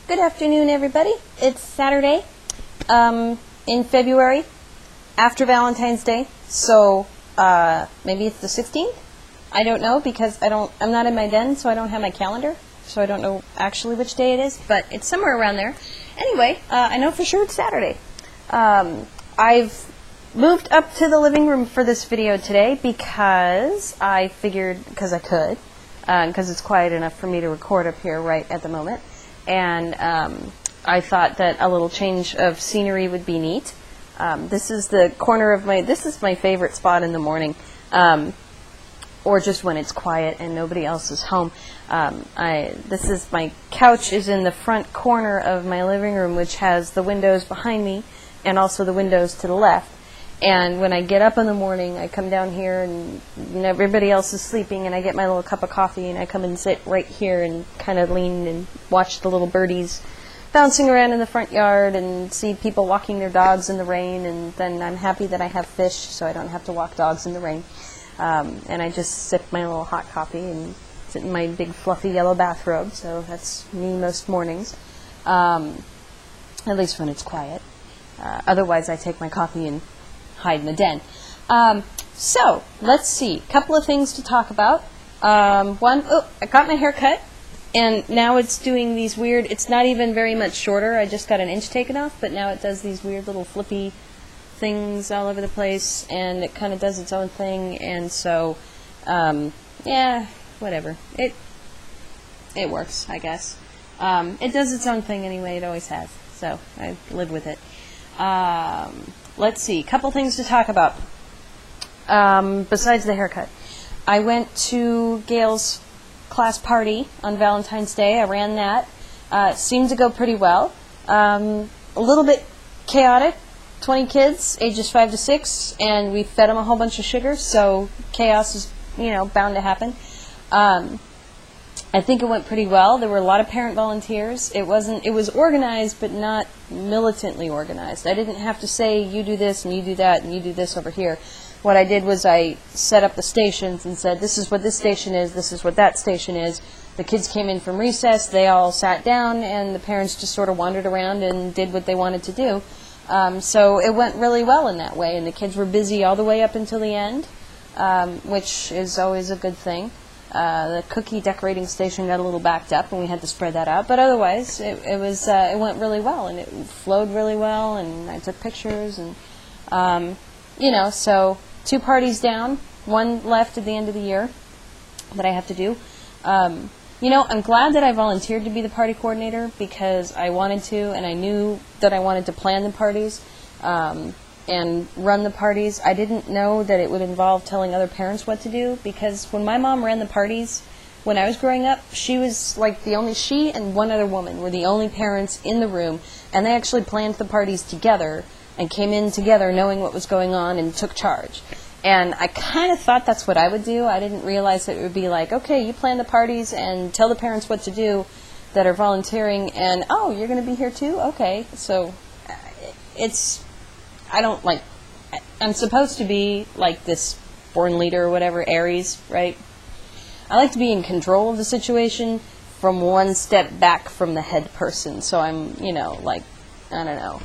Good afternoon, everybody. It's Saturday in February after Valentine's Day, so maybe it's the 16th? I don't know because I'm not in my den, so I don't have my calendar, so I don't know actually which day it is, but it's somewhere around there. Anyway, I know for sure it's Saturday. I've moved up to the living room for this video today because I figured, because I could, because it's quiet enough for me to record up here right at the moment. And I thought that a little change of scenery would be neat. This is the corner of this is my favorite spot in the morning, or just when it's quiet and nobody else is home. My couch is in the front corner of my living room, which has the windows behind me and also the windows to the left. And when I get up in the morning, I come down here and everybody else is sleeping, and I get my little cup of coffee, and I come and sit right here and kind of lean and watch the little birdies bouncing around in the front yard and see people walking their dogs in the rain, and then I'm happy that I have fish, so I don't have to walk dogs in the rain. And I just sip my little hot coffee and sit in my big fluffy yellow bathrobe, so that's me most mornings, at least when it's quiet. Otherwise, I take my coffee and hide in the den. So, let's see. A couple of things to talk about. One, I got my hair cut, and now it's doing these weird, it's not even very much shorter. I just got an inch taken off, but now it does these weird little flippy things all over the place, and it kind of does its own thing, and so, yeah, whatever. It works, I guess. It does its own thing anyway, it always has, so I live with it. Let's see, a couple things to talk about besides the haircut. I went to Gail's class party on Valentine's Day. I ran that. It seemed to go pretty well. A little bit chaotic. 20 kids, ages 5 to 6, and we fed them a whole bunch of sugar, so chaos is, bound to happen. I think it went pretty well. There were a lot of parent volunteers. It was organized, but not militantly organized. I didn't have to say, you do this, and you do that, and you do this over here. What I did was I set up the stations and said, this is what this station is, this is what that station is. The kids came in from recess, they all sat down, and the parents just sort of wandered around and did what they wanted to do. So it went really well in that way, and the kids were busy all the way up until the end, which is always a good thing. The cookie decorating station got a little backed up, and we had to spread that out. But otherwise, it went really well, and it flowed really well, and I took pictures, and so 2 parties down, 1 left at the end of the year that I have to do. I'm glad that I volunteered to be the party coordinator because I wanted to, and I knew that I wanted to plan the parties and run the parties. I didn't know that it would involve telling other parents what to do, because when my mom ran the parties when I was growing up, she was like she and one other woman were the only parents in the room, and they actually planned the parties together and came in together knowing what was going on and took charge. And I kind of thought that's what I would do. I didn't realize that it would be like, okay, you plan the parties and tell the parents what to do that are volunteering, and, oh, you're going to be here too? Okay. So I'm supposed to be like this born leader or whatever, Aries, right? I like to be in control of the situation from one step back from the head person. So I'm, I don't know,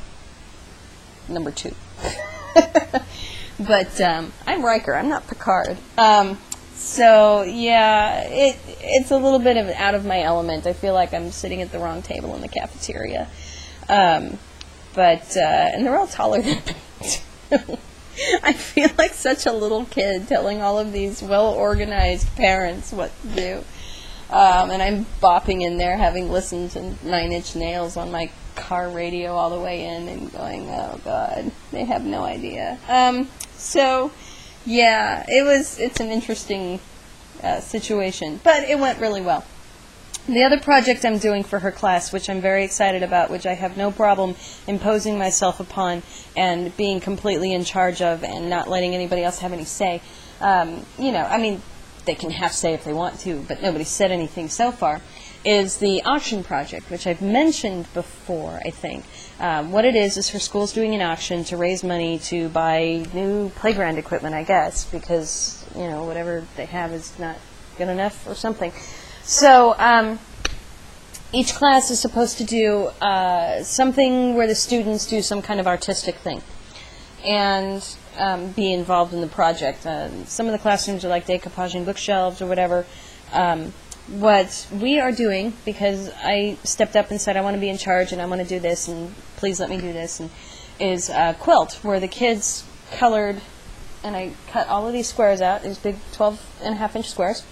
number 2. But I'm Riker. I'm not Picard. So yeah, it's a little bit of out of my element. I feel like I'm sitting at the wrong table in the cafeteria. And they're all taller than me. I feel like such a little kid telling all of these well-organized parents what to do. And I'm bopping in there, having listened to 9 Inch Nails on my car radio all the way in and going, oh God, they have no idea. So, yeah, it's an interesting situation, but it went really well. The other project I'm doing for her class, which I'm very excited about, which I have no problem imposing myself upon and being completely in charge of and not letting anybody else have any say, they can have say if they want to, but nobody's said anything so far, is the auction project, which I've mentioned before, I think. What it is her school's doing an auction to raise money to buy new playground equipment, I guess, because, whatever they have is not good enough or something. So each class is supposed to do something where the students do some kind of artistic thing and be involved in the project. Some of the classrooms are like decoupaging bookshelves or whatever. What we are doing, because I stepped up and said I want to be in charge and I want to do this and please let me do this, and is a quilt where the kids colored, and I cut all of these squares out, these big 12.5-inch squares,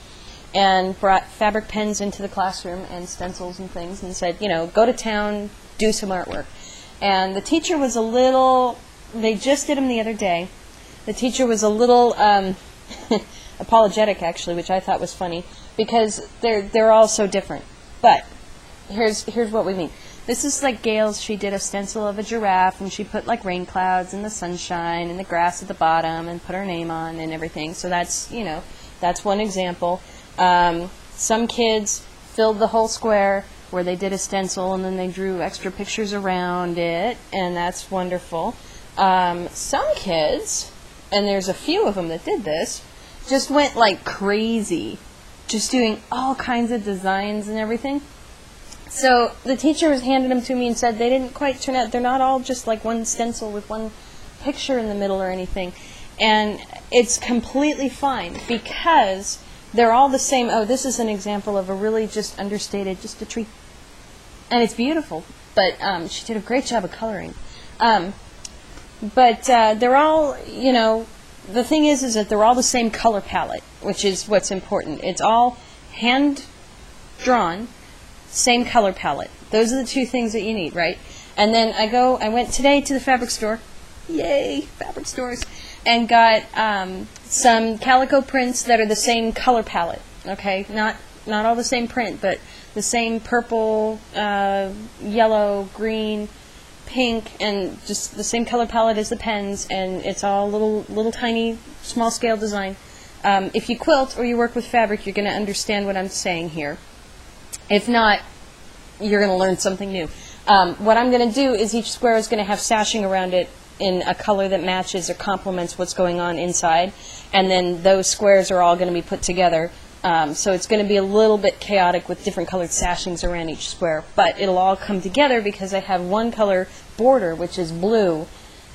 and brought fabric pens into the classroom and stencils and things and said, go to town, do some artwork. And the teacher was a little, they just did them the other day, the teacher was a little apologetic, actually, which I thought was funny, because they're all so different. But here's what we mean. This is like Gail's. She did a stencil of a giraffe, and she put like rain clouds and the sunshine and the grass at the bottom and put her name on and everything. So that's one example. Some kids filled the whole square where they did a stencil and then they drew extra pictures around it, and that's wonderful. Some kids, and there's a few of them that did this, just went like crazy, just doing all kinds of designs and everything. So the teacher was handed them to me and said they didn't quite turn out, they're not all just like one stencil with one picture in the middle or anything. And it's completely fine because they're all the same. Oh, this is an example of a really just understated, just a tree. And it's beautiful, but she did a great job of coloring. But they're all, the thing is that they're all the same color palette, which is what's important. It's all hand-drawn, same color palette. Those are the two things that you need, right? And then I went today to the fabric store, yay, fabric stores, and got some calico prints that are the same color palette, okay? Not all the same print, but the same purple, yellow, green, pink, and just the same color palette as the pens, and it's all little tiny, small-scale design. If you quilt or you work with fabric, you're going to understand what I'm saying here. If not, you're going to learn something new. What I'm going to do is each square is going to have sashing around it in a color that matches or complements what's going on inside, and then those squares are all going to be put together. So it's going to be a little bit chaotic with different colored sashings around each square, but it'll all come together because I have one color border, which is blue,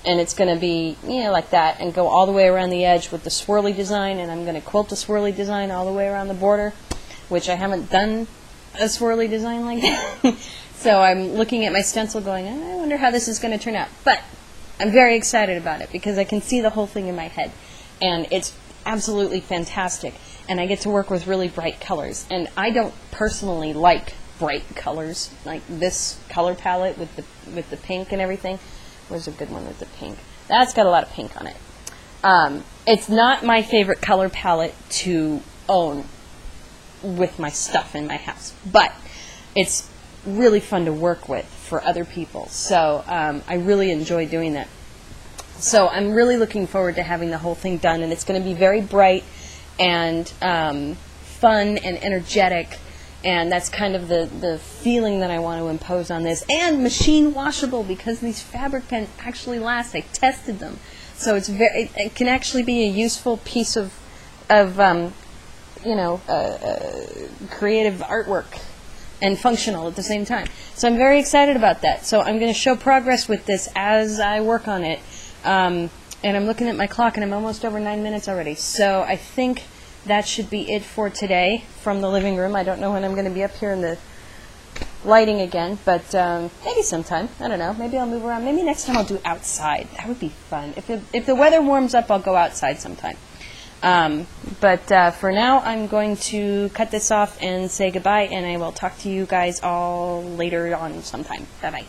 and it's going to be like that, and go all the way around the edge with the swirly design, and I'm going to quilt the swirly design all the way around the border, which I haven't done a swirly design like that. So I'm looking at my stencil going, I wonder how this is going to turn out. But I'm very excited about it because I can see the whole thing in my head, and it's absolutely fantastic. And I get to work with really bright colors. And I don't personally like bright colors, like this color palette with the pink and everything. Where's a good one with the pink? That's got a lot of pink on it. It's not my favorite color palette to own with my stuff in my house, but it's really fun to work with for other people. So I really enjoy doing that. So I'm really looking forward to having the whole thing done, and it's going to be very bright and fun and energetic, and that's kind of the feeling that I want to impose on this. And machine washable, because these fabric pens actually last. I tested them, so it can actually be a useful piece of creative artwork and functional at the same time. So I'm very excited about that. So I'm going to show progress with this as I work on it. And I'm looking at my clock, and I'm almost over 9 minutes already. So I think that should be it for today from the living room. I don't know when I'm going to be up here in the lighting again, but maybe sometime. I don't know. Maybe I'll move around. Maybe next time I'll do outside. That would be fun. If the weather warms up, I'll go outside sometime. But for now, I'm going to cut this off and say goodbye, and I will talk to you guys all later on sometime. Bye-bye.